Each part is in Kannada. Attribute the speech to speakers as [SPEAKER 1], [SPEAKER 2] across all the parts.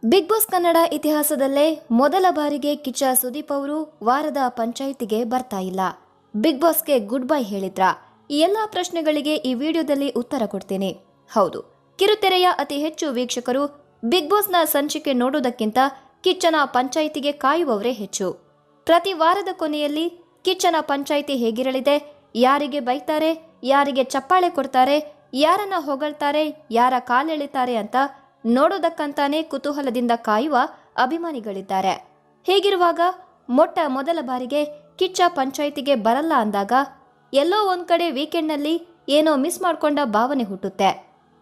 [SPEAKER 1] ಬಿಗ್ ಬಾಸ್ ಕನ್ನಡ ಇತಿಹಾಸದಲ್ಲೇ ಮೊದಲ ಬಾರಿಗೆ ಕಿಚ್ಚ ಸುದೀಪ್ ಅವರು ವಾರದ ಪಂಚಾಯಿತಿಗೆ ಬರ್ತಾ ಇಲ್ಲ. ಬಿಗ್ ಬಾಸ್ಗೆ ಗುಡ್ ಬೈ ಹೇಳಿದ್ರ? ಈ ಎಲ್ಲಾ ಪ್ರಶ್ನೆಗಳಿಗೆ ಈ ವಿಡಿಯೋದಲ್ಲಿ ಉತ್ತರ ಕೊಡ್ತೀನಿ. ಹೌದು, ಕಿರುತೆರೆಯ ಅತಿ ಹೆಚ್ಚು ವೀಕ್ಷಕರು ಬಿಗ್ ಬಾಸ್ನ ಸಂಚಿಕೆ ನೋಡೋದಕ್ಕಿಂತ ಕಿಚ್ಚನ ಪಂಚಾಯಿತಿಗೆ ಕಾಯುವವರೇ ಹೆಚ್ಚು. ಪ್ರತಿ ವಾರದ ಕೊನೆಯಲ್ಲಿ ಕಿಚ್ಚನ ಪಂಚಾಯಿತಿ ಹೇಗಿರಲಿದೆ, ಯಾರಿಗೆ ಬೈತಾರೆ, ಯಾರಿಗೆ ಚಪ್ಪಾಳೆ ಕೊಡ್ತಾರೆ, ಯಾರನ್ನ ಹೊಗಳ್ತಾರೆ, ಯಾರ ಕಾಲೆಳಿತಾರೆ ಅಂತ ನೋಡೋದಕ್ಕಂತಾನೆ ಕುತೂಹಲದಿಂದ ಕಾಯುವ ಅಭಿಮಾನಿಗಳಿದ್ದಾರೆ. ಹೀಗಿರುವಾಗ ಮೊದಲ ಬಾರಿಗೆ ಕಿಚ್ಚ ಪಂಚಾಯಿತಿಗೆ ಬರಲ್ಲ ಅಂದಾಗ ಎಲ್ಲೋ ಒಂದ್ ಕಡೆ ವೀಕೆಂಡ್ನಲ್ಲಿ ಏನೋ ಮಿಸ್ ಮಾಡ್ಕೊಂಡ ಭಾವನೆ ಹುಟ್ಟುತ್ತೆ.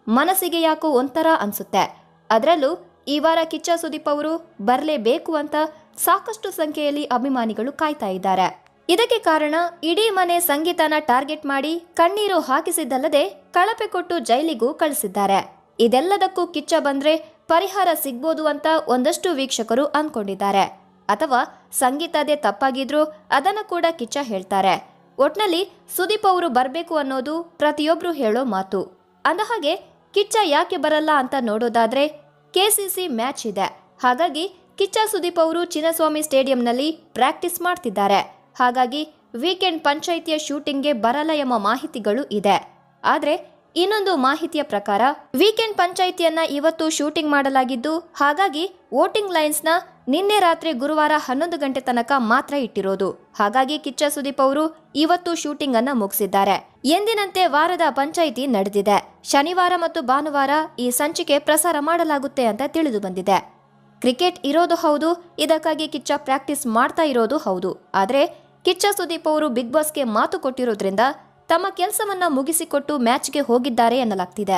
[SPEAKER 1] ಮನಸ್ಸಿಗೆ ಯಾಕೋ ಒಂಥರ ಅನ್ಸುತ್ತೆ. ಅದರಲ್ಲೂ ಈ ವಾರ ಕಿಚ್ಚ ಸುದೀಪ್ ಅವರು ಬರಲೇಬೇಕು ಅಂತ ಸಾಕಷ್ಟು ಸಂಖ್ಯೆಯಲ್ಲಿ ಅಭಿಮಾನಿಗಳು ಕಾಯ್ತಾ ಇದ್ದಾರೆ. ಇದಕ್ಕೆ ಕಾರಣ ಇಡೀ ಮನೆ ಸಂಗೀತನ ಟಾರ್ಗೆಟ್ ಮಾಡಿ ಕಣ್ಣೀರು ಹಾಕಿಸಿದ್ದಲ್ಲದೆ ಕಳಪೆ ಕೊಟ್ಟು ಜೈಲಿಗೂ ಕಳಿಸಿದ್ದಾರೆ. ಇದೆಲ್ಲದಕ್ಕೂ ಕಿಚ್ಚ ಬಂದ್ರೆ ಪರಿಹಾರ ಸಿಗ್ಬೋದು ಅಂತ ಒಂದಷ್ಟು ವೀಕ್ಷಕರು ಅಂದ್ಕೊಂಡಿದ್ದಾರೆ. ಅಥವಾ ಸಂಗೀತದೇ ತಪ್ಪಾಗಿದ್ರು ಅದನ್ನು ಕೂಡ ಕಿಚ್ಚ ಹೇಳ್ತಾರೆ. ಒಟ್ನಲ್ಲಿ ಸುದೀಪ್ ಅವರು ಬರಬೇಕು ಅನ್ನೋದು ಪ್ರತಿಯೊಬ್ರು ಹೇಳೋ ಮಾತು. ಅಂದಹಾಗೆ ಕಿಚ್ಚ ಯಾಕೆ ಬರಲ್ಲ ಅಂತ ನೋಡೋದಾದ್ರೆ ಕೆಸಿಸಿ ಮ್ಯಾಚ್ ಇದೆ. ಹಾಗಾಗಿ ಕಿಚ್ಚ ಸುದೀಪ್ ಅವರು ಚಿನ್ನಸ್ವಾಮಿ ಸ್ಟೇಡಿಯಂನಲ್ಲಿ ಪ್ರಾಕ್ಟೀಸ್ ಮಾಡ್ತಿದ್ದಾರೆ. ಹಾಗಾಗಿ ವೀಕೆಂಡ್ ಪಂಚಾಯಿತಿಯ ಶೂಟಿಂಗ್ಗೆ ಬರಲ್ಲ ಎಂಬ ಮಾಹಿತಿಗಳು ಇದೆ. ಆದ್ರೆ ಇನ್ನೊಂದು ಮಾಹಿತಿಯ ಪ್ರಕಾರ ವೀಕೆಂಡ್ ಪಂಚಾಯಿತಿಯನ್ನ ಇವತ್ತು ಶೂಟಿಂಗ್ ಮಾಡಲಾಗಿದ್ದು, ಹಾಗಾಗಿ ವೋಟಿಂಗ್ ಲೈನ್ಸ್ನ ನಿನ್ನೆ ರಾತ್ರಿ ಗುರುವಾರ 11 ಗಂಟೆ ತನಕ ಮಾತ್ರ ಇಟ್ಟಿರೋದು. ಹಾಗಾಗಿ ಕಿಚ್ಚ ಸುದೀಪ್ ಅವರು ಇವತ್ತು ಶೂಟಿಂಗ್ ಅನ್ನ ಮುಗಿಸಿದ್ದಾರೆ. ಎಂದಿನಂತೆ ವಾರದ ಪಂಚಾಯಿತಿ ನಡೆದಿದೆ. ಶನಿವಾರ ಮತ್ತು ಭಾನುವಾರ ಈ ಸಂಚಿಕೆ ಪ್ರಸಾರ ಮಾಡಲಾಗುತ್ತೆ ಅಂತ ತಿಳಿದು ಬಂದಿದೆ. ಕ್ರಿಕೆಟ್ ಇರೋದು ಹೌದು, ಇದಕ್ಕಾಗಿ ಕಿಚ್ಚ ಪ್ರಾಕ್ಟೀಸ್ ಮಾಡ್ತಾ ಇರೋದು ಹೌದು. ಆದ್ರೆ ಕಿಚ್ಚ ಸುದೀಪ್ ಅವರು ಬಿಗ್ ಬಾಸ್ಗೆ ಮಾತು ಕೊಟ್ಟಿರೋದ್ರಿಂದ ತಮ್ಮ ಕೆಲಸವನ್ನ ಮುಗಿಸಿಕೊಟ್ಟು ಮ್ಯಾಚ್ಗೆ ಹೋಗಿದ್ದಾರೆ ಎನ್ನಲಾಗ್ತಿದೆ.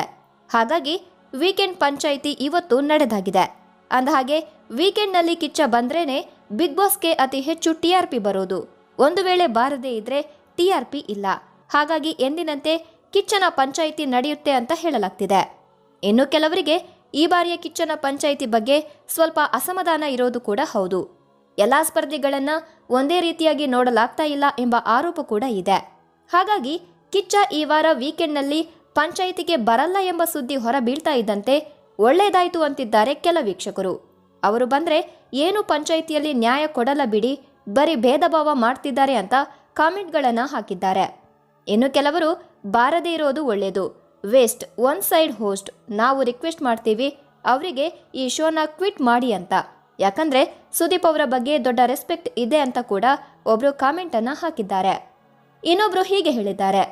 [SPEAKER 1] ಹಾಗಾಗಿ ವೀಕೆಂಡ್ ಪಂಚಾಯಿತಿ ಇವತ್ತು ನಡೆದಾಗಿದೆ. ಅಂದಹಾಗೆ ವೀಕೆಂಡ್ನಲ್ಲಿ ಕಿಚ್ಚ ಬಂದ್ರೇನೆ ಬಿಗ್ ಬಾಸ್ಗೆ ಅತಿ ಹೆಚ್ಚು ಟಿಆರ್ಪಿ ಬರೋದು. ಒಂದು ವೇಳೆ ಬಾರದೇ ಇದ್ರೆ ಟಿಆರ್ಪಿ ಇಲ್ಲ. ಹಾಗಾಗಿ ಎಂದಿನಂತೆ ಕಿಚ್ಚನ ಪಂಚಾಯಿತಿ ನಡೆಯುತ್ತೆ ಅಂತ ಹೇಳಲಾಗ್ತಿದೆ. ಇನ್ನು ಕೆಲವರಿಗೆ ಈ ಬಾರಿಯ ಕಿಚ್ಚನ ಪಂಚಾಯಿತಿ ಬಗ್ಗೆ ಸ್ವಲ್ಪ ಅಸಮಾಧಾನ ಇರೋದು ಕೂಡ ಹೌದು. ಎಲ್ಲಾ ಸ್ಪರ್ಧಿಗಳನ್ನ ಒಂದೇ ರೀತಿಯಾಗಿ ನೋಡಲಾಗ್ತಾ ಇಲ್ಲ ಎಂಬ ಆರೋಪ ಕೂಡ ಇದೆ. ಹಾಗಾಗಿ ಕಿಚ್ಚ ಈ ವಾರ ವೀಕೆಂಡ್ನಲ್ಲಿ ಪಂಚಾಯಿತಿಗೆ ಬರಲ್ಲ ಎಂಬ ಸುದ್ದಿ ಹೊರ ಬೀಳ್ತಾ ಇದ್ದಂತೆ ಒಳ್ಳೇದಾಯ್ತು ಅಂತಿದ್ದಾರೆ ಕೆಲ ವೀಕ್ಷಕರು. ಅವರು ಬಂದ್ರೆ ಏನು ಪಂಚಾಯಿತಿಯಲ್ಲಿ ನ್ಯಾಯ ಕೊಡಲ್ಲ ಬಿಡಿ, ಬರೀ ಭೇದ ಭಾವ ಮಾಡ್ತಿದ್ದಾರೆ ಅಂತ ಕಾಮೆಂಟ್ಗಳನ್ನ ಹಾಕಿದ್ದಾರೆ. ಇನ್ನು ಕೆಲವರು ಬಾರದೇ ಇರೋದು ಒಳ್ಳೇದು, ವೇಸ್ಟ್, ಒನ್ ಸೈಡ್ ಹೋಸ್ಟ್, ನಾವು ರಿಕ್ವೆಸ್ಟ್ ಮಾಡ್ತೀವಿ ಅವರಿಗೆ ಈ ಶೋನ ಕ್ವಿಟ್ ಮಾಡಿ ಅಂತ. ಯಾಕಂದ್ರೆ ಸುದೀಪ್ ಅವರ ಬಗ್ಗೆ ದೊಡ್ಡ ರೆಸ್ಪೆಕ್ಟ್ ಇದೆ ಅಂತ ಕೂಡ ಒಬ್ರು ಕಾಮೆಂಟ್ ಅನ್ನ ಹಾಕಿದ್ದಾರೆ. ಇನ್ನೊಬ್ರು ಹೀಗೆ ಹೇಳಿದ್ದಾರೆ,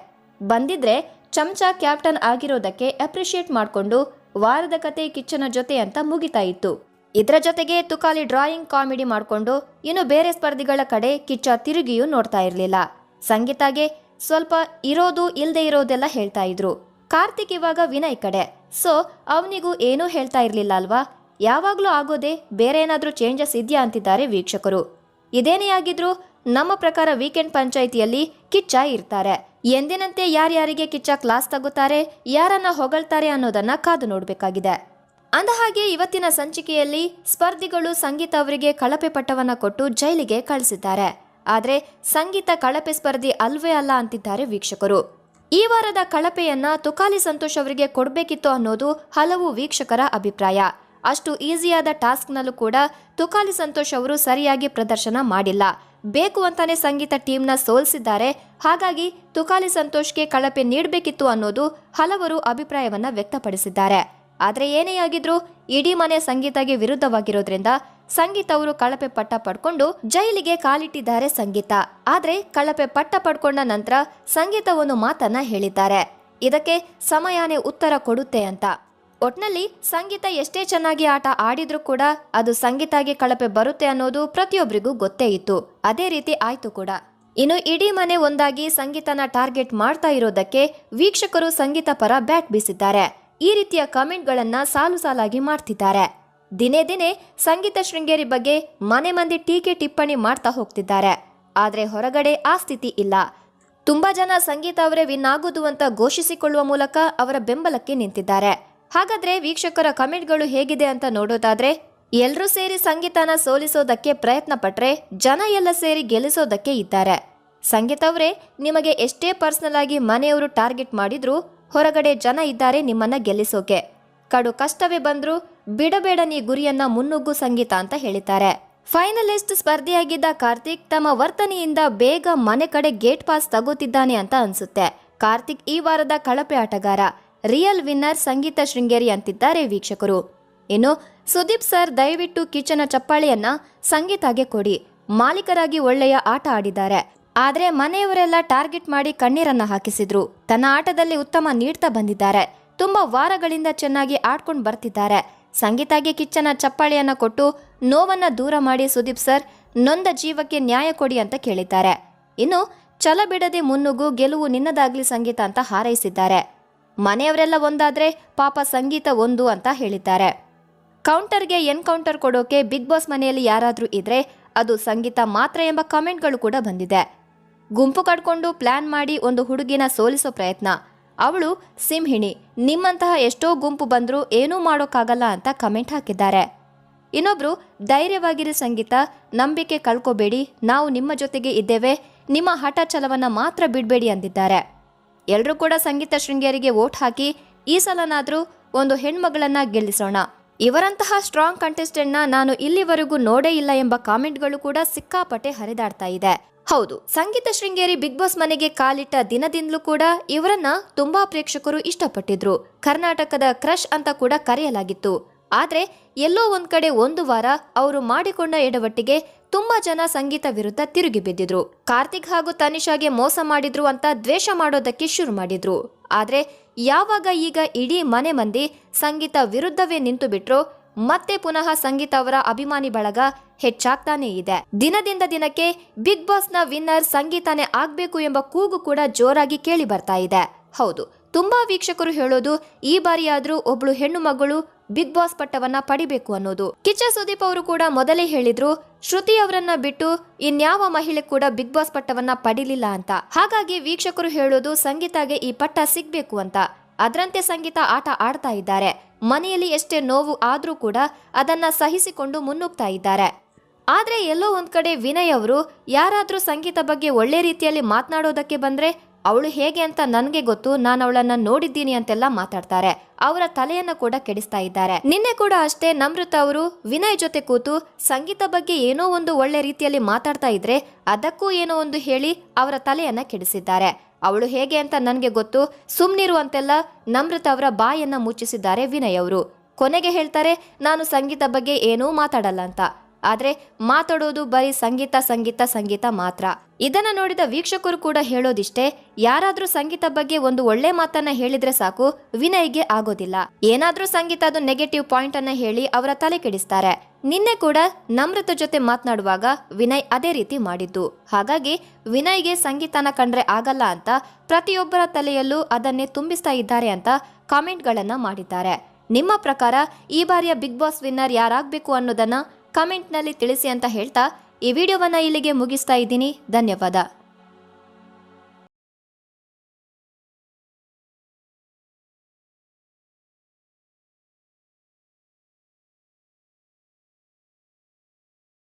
[SPEAKER 1] ಬಂದಿದ್ರೆ ಚಮಚ ಕ್ಯಾಪ್ಟನ್ ಆಗಿರೋದಕ್ಕೆ ಅಪ್ರಿಶಿಯೇಟ್ ಮಾಡಿಕೊಂಡು ವಾರದ ಕತೆ ಕಿಚ್ಚನ ಜೊತೆ ಅಂತ ಮುಗಿತಾ ಇತ್ತು. ಇದರ ಜೊತೆಗೆ ತುಕಾಲಿ ಡ್ರಾಯಿಂಗ್ ಕಾಮಿಡಿ ಮಾಡಿಕೊಂಡು ಇನ್ನು ಬೇರೆ ಸ್ಪರ್ಧಿಗಳ ಕಡೆ ಕಿಚ್ಚ ತಿರುಗಿಯೂ ನೋಡ್ತಾ ಇರಲಿಲ್ಲ. ಸಂಗೀತಾಗೆ ಸ್ವಲ್ಪ ಇರೋದು ಇಲ್ಲದೆ ಇರೋದೆಲ್ಲ ಹೇಳ್ತಾ ಇದ್ರು. ಕಾರ್ತಿಕ್ ಇವಾಗ ವಿನಯ್ ಕಡೆ, ಸೊ ಅವನಿಗೂ ಏನೂ ಹೇಳ್ತಾ ಇರಲಿಲ್ಲ ಅಲ್ವಾ. ಯಾವಾಗ್ಲೂ ಆಗೋದೇ, ಬೇರೆ ಏನಾದ್ರೂ ಚೇಂಜಸ್ ಇದೆಯಾ ಅಂತಿದ್ದಾರೆ ವೀಕ್ಷಕರು. ಇದೇನೇ ಆಗಿದ್ರು ನಮ್ಮ ಪ್ರಕಾರ ವೀಕೆಂಡ್ ಪಂಚಾಯಿತಿಯಲ್ಲಿ ಕಿಚ್ಚ ಇರ್ತಾರೆ. ಎಂದಿನಂತೆ ಯಾರ್ಯಾರಿಗೆ ಕಿಚ್ಚ ಕ್ಲಾಸ್ ತಗೋತಾರೆ, ಯಾರನ್ನ ಹೊಗಳ್ತಾರೆ ಅನ್ನೋದನ್ನ ಕಾದು ನೋಡಬೇಕಾಗಿದೆ. ಅಂದಹಾಗೆ ಇವತ್ತಿನ ಸಂಚಿಕೆಯಲ್ಲಿ ಸ್ಪರ್ಧಿಗಳು ಸಂಗೀತ ಅವರಿಗೆ ಕಳಪೆ ಪಟ್ಟವನ್ನ ಕೊಟ್ಟು ಜೈಲಿಗೆ ಕಳಿಸಿದ್ದಾರೆ. ಆದ್ರೆ ಸಂಗೀತ ಕಳಪೆ ಸ್ಪರ್ಧಿ ಅಲ್ವೇ ಅಲ್ಲ ಅಂತಿದ್ದಾರೆ ವೀಕ್ಷಕರು. ಈ ವಾರದ ಕಳಪೆಯನ್ನ ತುಕಾಲಿ ಸಂತೋಷ್ ಅವರಿಗೆ ಕೊಡಬೇಕಿತ್ತು ಅನ್ನೋದು ಹಲವು ವೀಕ್ಷಕರ ಅಭಿಪ್ರಾಯ. ಅಷ್ಟು ಈಸಿಯಾದ ಟಾಸ್ಕ್ನಲ್ಲೂ ಕೂಡ ತುಕಾಲಿ ಸಂತೋಷ್ ಅವರು ಸರಿಯಾಗಿ ಪ್ರದರ್ಶನ ಮಾಡಿಲ್ಲ. ಬೇಕು ಅಂತಾನೆ ಸಂಗೀತ ಟೀಮ್ನ ಸೋಲಿಸಿದ್ದಾರೆ. ಹಾಗಾಗಿ ತುಕಾಲಿ ಸಂತೋಷ್ಗೆ ಕಳಪೆ ನೀಡಬೇಕಿತ್ತು ಅನ್ನೋದು ಹಲವರು ಅಭಿಪ್ರಾಯವನ್ನ ವ್ಯಕ್ತಪಡಿಸಿದ್ದಾರೆ. ಆದ್ರೆ ಏನೇ ಆಗಿದ್ರು ಇಡೀ ಮನೆ ಸಂಗೀತಗೆ ವಿರುದ್ಧವಾಗಿರೋದ್ರಿಂದ ಸಂಗೀತ ಅವರು ಕಳಪೆ ಪಟ್ಟ ಪಡ್ಕೊಂಡು ಜೈಲಿಗೆ ಕಾಲಿಟ್ಟಿದ್ದಾರೆ ಸಂಗೀತ. ಆದ್ರೆ ಕಳಪೆ ಪಟ್ಟ ಪಡ್ಕೊಂಡ ನಂತರ ಸಂಗೀತ ಒಂದು ಮಾತನ್ನ ಹೇಳಿದ್ದಾರೆ, ಇದಕ್ಕೆ ಸಮಯನೇ ಉತ್ತರ ಕೊಡುತ್ತೆ ಅಂತ. ಒಟ್ನಲ್ಲಿ ಸಂಗೀತ ಎಷ್ಟೇ ಚೆನ್ನಾಗಿ ಆಟ ಆಡಿದ್ರೂ ಕೂಡ ಅದು ಸಂಗೀತಾಗೆ ಕಳಪೆ ಬರುತ್ತೆ ಅನ್ನೋದು ಪ್ರತಿಯೊಬ್ಬರಿಗೂ ಗೊತ್ತೇ ಇತ್ತು. ಅದೇ ರೀತಿ ಆಯ್ತು ಕೂಡ. ಇನ್ನು ಇಡೀ ಮನೆ ಒಂದಾಗಿ ಸಂಗೀತನ ಟಾರ್ಗೆಟ್ ಮಾಡ್ತಾ ಇರೋದಕ್ಕೆ ವೀಕ್ಷಕರು ಸಂಗೀತ ಪರ ಬ್ಯಾಟ್ ಬೀಸಿದ್ದಾರೆ. ಈ ರೀತಿಯ ಕಾಮೆಂಟ್ಗಳನ್ನ ಸಾಲು ಸಾಲಾಗಿ ಮಾಡ್ತಿದ್ದಾರೆ. ದಿನೇ ದಿನೇ ಸಂಗೀತ ಶೃಂಗೇರಿ ಬಗ್ಗೆ ಮನೆ ಮಂದಿ ಟೀಕೆ ಟಿಪ್ಪಣಿ ಮಾಡ್ತಾ ಹೋಗ್ತಿದ್ದಾರೆ. ಆದ್ರೆ ಹೊರಗಡೆ ಆ ಸ್ಥಿತಿ ಇಲ್ಲ. ತುಂಬಾ ಜನ ಸಂಗೀತ ಅವರೇ ವಿನ್ ಆಗುದು ಅಂತ ಘೋಷಿಸಿಕೊಳ್ಳುವ ಮೂಲಕ ಅವರ ಬೆಂಬಲಕ್ಕೆ ನಿಂತಿದ್ದಾರೆ. ಹಾಗಾದ್ರೆ ವೀಕ್ಷಕರ ಕಮೆಂಟ್ಗಳು ಹೇಗಿದೆ ಅಂತ ನೋಡೋದಾದ್ರೆ, ಎಲ್ರೂ ಸೇರಿ ಸಂಗೀತನ ಸೋಲಿಸೋದಕ್ಕೆ ಪ್ರಯತ್ನ ಪಟ್ರೆ ಜನ ಎಲ್ಲ ಸೇರಿ ಗೆಲ್ಲಿಸೋದಕ್ಕೆ ಇದ್ದಾರೆ. ಸಂಗೀತ ಅವರೇ, ನಿಮಗೆ ಎಷ್ಟೇ ಪರ್ಸನಲ್ ಆಗಿ ಮನೆಯವರು ಟಾರ್ಗೆಟ್ ಮಾಡಿದ್ರು ಹೊರಗಡೆ ಜನ ಇದ್ದಾರೆ ನಿಮ್ಮನ್ನ ಗೆಲ್ಲಿಸೋಕೆ. ಕಡು ಕಷ್ಟವೇ ಬಂದ್ರು ಬಿಡಬೇಡ ನೀ ಗುರಿಯನ್ನ ಮುನ್ನುಗ್ಗು ಸಂಗೀತ ಅಂತ ಹೇಳಿದ್ದಾರೆ. ಫೈನಲಿಸ್ಟ್ ಸ್ಪರ್ಧಿಯಾಗಿದ್ದ ಕಾರ್ತಿಕ್ ತಮ್ಮ ವರ್ತನೆಯಿಂದ ಬೇಗ ಮನೆ ಕಡೆ ಗೇಟ್ ಪಾಸ್ ತಗೋತಿದ್ದಾನೆ ಅಂತ ಅನ್ಸುತ್ತೆ. ಕಾರ್ತಿಕ್ ಈ ವಾರದ ಕಳಪೆ ಆಟಗಾರ, ರಿಯಲ್ ವಿನ್ನರ್ ಸಂಗೀತ ಶೃಂಗೇರಿ ಅಂತಿದ್ದಾರೆ ವೀಕ್ಷಕರು. ಇನ್ನು ಸುದೀಪ್ ಸರ್ ದಯವಿಟ್ಟು ಕಿಚ್ಚನ ಚಪ್ಪಾಳೆಯನ್ನ ಸಂಗೀತಾಗೆ ಕೊಡಿ, ಮಾಲೀಕರಾಗಿ ಒಳ್ಳೆಯ ಆಟ ಆಡಿದ್ದಾರೆ. ಆದ್ರೆ ಮನೆಯವರೆಲ್ಲ ಟಾರ್ಗೆಟ್ ಮಾಡಿ ಕಣ್ಣೀರನ್ನ ಹಾಕಿಸಿದ್ರು. ತನ್ನ ಆಟದಲ್ಲಿ ಉತ್ತಮ ನೀಡ್ತಾ ಬಂದಿದ್ದಾರೆ, ತುಂಬಾ ವಾರಗಳಿಂದ ಚೆನ್ನಾಗಿ ಆಡ್ಕೊಂಡು ಬರ್ತಿದ್ದಾರೆ. ಸಂಗೀತಾಗೆ ಕಿಚ್ಚನ ಚಪ್ಪಾಳೆಯನ್ನ ಕೊಟ್ಟು ನೋವನ್ನ ದೂರ ಮಾಡಿ ಸುದೀಪ್ ಸರ್ ನೊಂದ ಜೀವಕ್ಕೆ ನ್ಯಾಯ ಕೊಡಿ ಅಂತ ಕೇಳಿದ್ದಾರೆ. ಇನ್ನು ಛಲ ಬಿಡದೆ ಮುನ್ನುಗ್ಗು, ಗೆಲುವು ನಿನ್ನದಾಗ್ಲಿ ಸಂಗೀತ ಅಂತ ಹಾರೈಸಿದ್ದಾರೆ. ಮನೆಯವರೆಲ್ಲ ಒಂದಾದ್ರೆ ಪಾಪ ಸಂಗೀತ ಒಂದು ಅಂತ ಹೇಳಿದ್ದಾರೆ. ಕೌಂಟರ್ಗೆ ಎನ್ಕೌಂಟರ್ ಕೊಡೋಕೆ ಬಿಗ್ ಬಾಸ್ ಮನೆಯಲ್ಲಿ ಯಾರಾದ್ರೂ ಇದ್ರೆ ಅದು ಸಂಗೀತ ಮಾತ್ರ ಎಂಬ ಕಾಮೆಂಟ್ಗಳು ಕೂಡ ಬಂದಿದೆ. ಗುಂಪು ಕಟ್ಕೊಂಡು ಪ್ಲಾನ್ ಮಾಡಿ ಒಂದು ಹುಡುಗಿನ ಸೋಲಿಸೋ ಪ್ರಯತ್ನ, ಅವಳು ಸಿಂಹಿಣಿ, ನಿಮ್ಮಂತಹ ಎಷ್ಟೋ ಗುಂಪು ಬಂದ್ರೂ ಏನೂ ಮಾಡೋಕ್ಕಾಗಲ್ಲ ಅಂತ ಕಮೆಂಟ್ ಹಾಕಿದ್ದಾರೆ. ಇನ್ನೊಬ್ರು ಧೈರ್ಯವಾಗಿರಿ ಸಂಗೀತ, ನಂಬಿಕೆ ಕಳ್ಕೋಬೇಡಿ, ನಾವು ನಿಮ್ಮ ಜೊತೆಗೆ ಇದ್ದೇವೆ, ನಿಮ್ಮ ಹಠ ಛಲವನ್ನ ಮಾತ್ರ ಬಿಡಬೇಡಿ ಅಂದಿದ್ದಾರೆ. ಎಲ್ಲರೂ ಕೂಡ ಸಂಗೀತ ಶೃಂಗೇರಿಗೆ ವೋಟ್ ಹಾಕಿ ಈ ಸಲನಾದ್ರೂ ಒಂದು ಹೆಣ್ಮಗಳನ್ನ ಗೆಲ್ಲಿಸೋಣ. ಇವರಂತಹ ಸ್ಟ್ರಾಂಗ್ ಕಂಟೆಸ್ಟೆಂಟ್ನ ನಾನು ಇಲ್ಲಿವರೆಗೂ ನೋಡೇ ಇಲ್ಲ ಎಂಬ ಕಾಮೆಂಟ್ಗಳು ಕೂಡ ಸಿಕ್ಕಾಪಟ್ಟೆ ಹರಿದಾಡ್ತಾ ಇದೆ. ಹೌದು, ಸಂಗೀತ ಶೃಂಗೇರಿ ಬಿಗ್ ಬಾಸ್ ಮನೆಗೆ ಕಾಲಿಟ್ಟ ದಿನದಿಂದಲೂ ಕೂಡ ಇವರನ್ನ ತುಂಬಾ ಪ್ರೇಕ್ಷಕರು ಇಷ್ಟಪಟ್ಟಿದ್ರು. ಕರ್ನಾಟಕದ ಕ್ರಶ್ ಅಂತ ಕೂಡ ಕರೆಯಲಾಗಿತ್ತು. ಆದ್ರೆ ಎಲ್ಲೋ ಒಂದ್ ಕಡೆ ಒಂದು ವಾರ ಅವರು ಮಾಡಿಕೊಂಡ ಎಡವಟ್ಟಿಗೆ ತುಂಬಾ ಜನ ಸಂಗೀತ ವಿರುದ್ಧ ತಿರುಗಿ ಬಿದ್ದಿದ್ರು. ಕಾರ್ತಿಕ್ ಹಾಗೂ ತನಿಷಾಗೆ ಮೋಸ ಮಾಡಿದ್ರು ಅಂತ ದ್ವೇಷ ಮಾಡೋದಕ್ಕೆ ಶುರು ಮಾಡಿದ್ರು. ಆದ್ರೆ ಯಾವಾಗ ಈಗ ಇಡೀ ಮನೆ ಮಂದಿ ಸಂಗೀತ ವಿರುದ್ಧವೇ ನಿಂತು ಬಿಟ್ರೋ ಮತ್ತೆ ಪುನಃ ಸಂಗೀತ ಅವರ ಅಭಿಮಾನಿ ಬಳಗ ಹೆಚ್ಚಾಗ್ತಾನೇ ಇದೆ. ದಿನದಿಂದ ದಿನಕ್ಕೆ ಬಿಗ್ ಬಾಸ್ನ ವಿನ್ನರ್ ಸಂಗೀತಾನೇ ಆಗ್ಬೇಕು ಎಂಬ ಕೂಗು ಕೂಡ ಜೋರಾಗಿ ಕೇಳಿ ಬರ್ತಾ ಇದೆ. ಹೌದು, ತುಂಬಾ ವೀಕ್ಷಕರು ಹೇಳೋದು ಈ ಬಾರಿಯಾದ್ರೂ ಒಬ್ಳು ಹೆಣ್ಣು ಮಗಳು ಬಿಗ್ ಬಾಸ್ ಪಟ್ಟವನ್ನ ಪಡಿಬೇಕು ಅನ್ನೋದು. ಕಿಚ್ಚ ಸುದೀಪ್ ಅವರು ಕೂಡ ಮೊದಲೇ ಹೇಳಿದ್ರು, ಶ್ರುತಿ ಅವರನ್ನ ಬಿಟ್ಟು ಇನ್ಯಾವ ಮಹಿಳೆ ಕೂಡ ಬಿಗ್ ಬಾಸ್ ಪಟ್ಟವನ್ನ ಪಡಿಲಿಲ್ಲ ಅಂತ. ಹಾಗಾಗಿ ವೀಕ್ಷಕರು ಹೇಳೋದು ಸಂಗೀತಾಗೆ ಈ ಪಟ್ಟ ಸಿಗ್ಬೇಕು ಅಂತ. ಅದರಂತೆ ಸಂಗೀತ ಆಟ ಆಡ್ತಾ ಇದ್ದಾರೆ. ಮನೆಯಲ್ಲಿ ಎಷ್ಟೇ ನೋವು ಆದ್ರೂ ಕೂಡ ಅದನ್ನ ಸಹಿಸಿಕೊಂಡು ಮುನ್ನುಗ್ತಾ ಇದ್ದಾರೆ. ಆದ್ರೆ ಎಲ್ಲೋ ಒಂದ್ ಕಡೆ ವಿನಯ್ ಅವರು ಯಾರಾದ್ರೂ ಸಂಗೀತ ಬಗ್ಗೆ ಒಳ್ಳೆ ರೀತಿಯಲ್ಲಿ ಮಾತನಾಡೋದಕ್ಕೆ ಬಂದ್ರೆ ಅವಳು ಹೇಗೆ ಅಂತ ನನ್ಗೆ ಗೊತ್ತು, ನಾನು ಅವಳನ್ನ ನೋಡಿದ್ದೀನಿ ಅಂತೆಲ್ಲ ಮಾತಾಡ್ತಾರೆ. ಅವರ ತಲೆಯನ್ನ ಕೂಡ ಕೆಡಿಸ್ತಾ ಇದ್ದಾರೆ. ನಿನ್ನೆ ಕೂಡ ಅಷ್ಟೇ ನಮ್ರತ ಅವರು ವಿನಯ್ ಜೊತೆ ಕೂತು ಸಂಗೀತ ಬಗ್ಗೆ ಏನೋ ಒಂದು ಒಳ್ಳೆ ರೀತಿಯಲ್ಲಿ ಮಾತಾಡ್ತಾ ಇದ್ರೆ ಅದಕ್ಕೂ ಏನೋ ಒಂದು ಹೇಳಿ ಅವರ ತಲೆಯನ್ನ ಕೆಡಿಸಿದ್ದಾರೆ. ಅವಳು ಹೇಗೆ ಅಂತ ನನ್ಗೆ ಗೊತ್ತು, ಸುಮ್ನಿರು ಅಂತೆಲ್ಲ ನಮ್ರತ ಅವರ ಬಾಯನ್ನ ಮುಚ್ಚಿಸಿದ್ದಾರೆ ವಿನಯ್ ಅವರು. ಕೊನೆಗೆ ಹೇಳ್ತಾರೆ, ನಾನು ಸಂಗೀತ ಬಗ್ಗೆ ಏನೂ ಮಾತಾಡಲ್ಲ ಅಂತ. ಆದ್ರೆ ಮಾತಾಡೋದು ಬರೀ ಸಂಗೀತ ಸಂಗೀತ ಸಂಗೀತ ಮಾತ್ರ. ಇದನ್ನ ನೋಡಿದ ವೀಕ್ಷಕರು ಕೂಡ ಹೇಳೋದಿಷ್ಟೇ, ಯಾರಾದ್ರೂ ಸಂಗೀತ ಬಗ್ಗೆ ಒಂದು ಒಳ್ಳೆ ಮಾತನ್ನ ಹೇಳಿದ್ರೆ ಸಾಕು, ವಿನಯ್ಗೆ ಆಗೋದಿಲ್ಲ. ಏನಾದ್ರೂ ಸಂಗೀತದ ನೆಗೆಟಿವ್ ಪಾಯಿಂಟ್ ಅನ್ನ ಹೇಳಿ ಅವರ ತಲೆ ಕೆಡಿಸ್ತಾರೆ. ನಿನ್ನೆ ಕೂಡ ನಮ್ರತ ಜೊತೆ ಮಾತನಾಡುವಾಗ ವಿನಯ್ ಅದೇ ರೀತಿ ಮಾಡಿದ್ದು. ಹಾಗಾಗಿ ವಿನಯ್ಗೆ ಸಂಗೀತನ ಕಂಡ್ರೆ ಆಗಲ್ಲ ಅಂತ ಪ್ರತಿಯೊಬ್ಬರ ತಲೆಯಲ್ಲೂ ಅದನ್ನೇ ತುಂಬಿಸ್ತಾ ಇದ್ದಾರೆ ಅಂತ ಕಾಮೆಂಟ್ಗಳನ್ನ ಮಾಡಿದ್ದಾರೆ. ನಿಮ್ಮ ಪ್ರಕಾರ ಈ ಬಾರಿಯ ಬಿಗ್ ಬಾಸ್ ವಿನ್ನರ್ ಯಾರಾಗಬೇಕು ಅನ್ನೋದನ್ನ ಕಮೆಂಟ್ನಲ್ಲಿ ತಿಳಿಸಿ ಅಂತ ಹೇಳ್ತಾ ಈ ವಿಡಿಯೋವನ್ನ ಇಲ್ಲಿಗೆ ಮುಗಿಸ್ತಾ ಇದ್ದೀನಿ. ಧನ್ಯವಾದ.